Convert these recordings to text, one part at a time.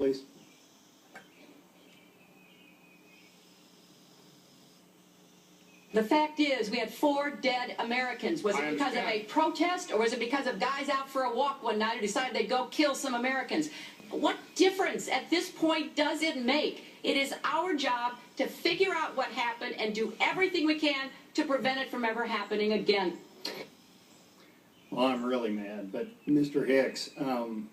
please. The fact is, we had 4 dead Americans. Was it because of a protest, or was it because of guys out for a walk one night who decided they'd go kill some Americans? What difference at this point does it make? It is our job to figure out what happened and do everything we can to prevent it from ever happening again. Well, I'm really mad, but Mr. Hicks, can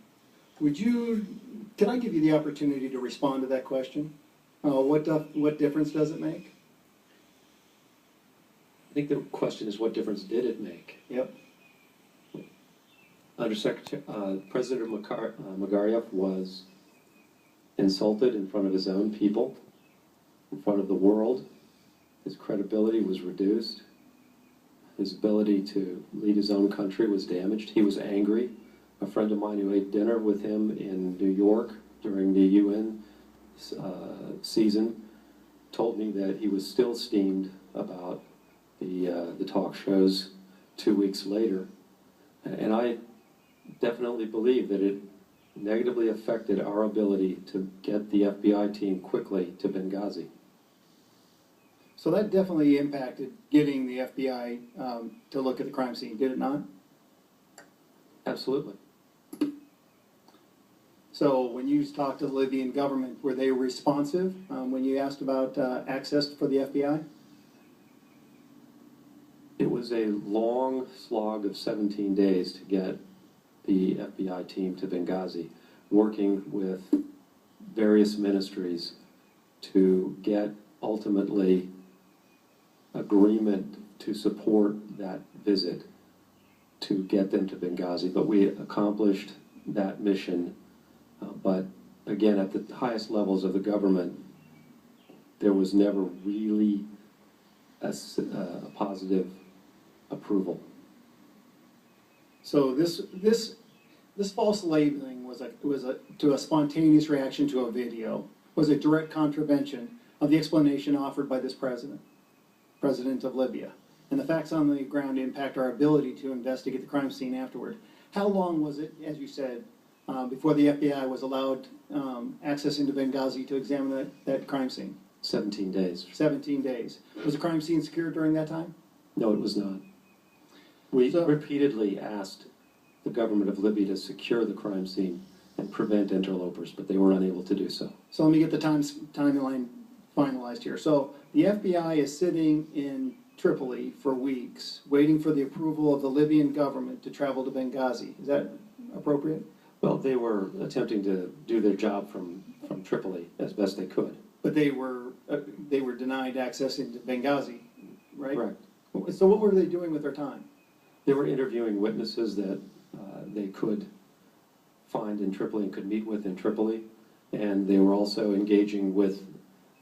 I give you the opportunity to respond to that question? What difference does it make? I think the question is, what difference did it make? Yep. President Makaryev was insulted in front of his own people, in front of the world. His credibility was reduced. His ability to lead his own country was damaged. He was angry. A friend of mine who ate dinner with him in New York during the UN season told me that he was still steamed about the talk shows 2 weeks later. And I definitely believe that it negatively affected our ability to get the FBI team quickly to Benghazi. So that definitely impacted getting the FBI to look at the crime scene, did it not? Absolutely. So when you talked to the Libyan government, were they responsive when you asked about access for the FBI? It was a long slog of 17 days to get the FBI team to Benghazi, working with various ministries to get ultimately agreement to support that visit to get them to Benghazi. But we accomplished that mission. But again, at the highest levels of the government, there was never really a positive approval. So this false labeling was a spontaneous reaction to a video, was a direct contravention of the explanation offered by this president of Libya. And the facts on the ground impact our ability to investigate the crime scene afterward. How long was it, as you said, before the FBI was allowed access into Benghazi to examine that crime scene? 17 days. 17 days. Was the crime scene secured during that time? No, it was not. We repeatedly asked the government of Libya to secure the crime scene and prevent interlopers, but they were unable to do so. So let me get the timeline finalized here. So the FBI is sitting in Tripoli for weeks, waiting for the approval of the Libyan government to travel to Benghazi. Is that appropriate? Well, they were attempting to do their job from Tripoli as best they could. But they were denied access into Benghazi, right? Correct. So what were they doing with their time? They were interviewing witnesses that they could find in Tripoli and could meet with in Tripoli, and they were also engaging with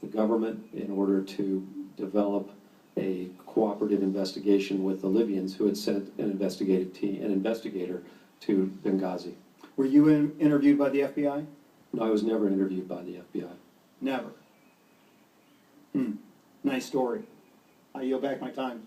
the government in order to develop a cooperative investigation with the Libyans, who had sent an investigator to Benghazi. Were you interviewed by the FBI? No, I was never interviewed by the FBI. Never. Nice story. I yield back my time.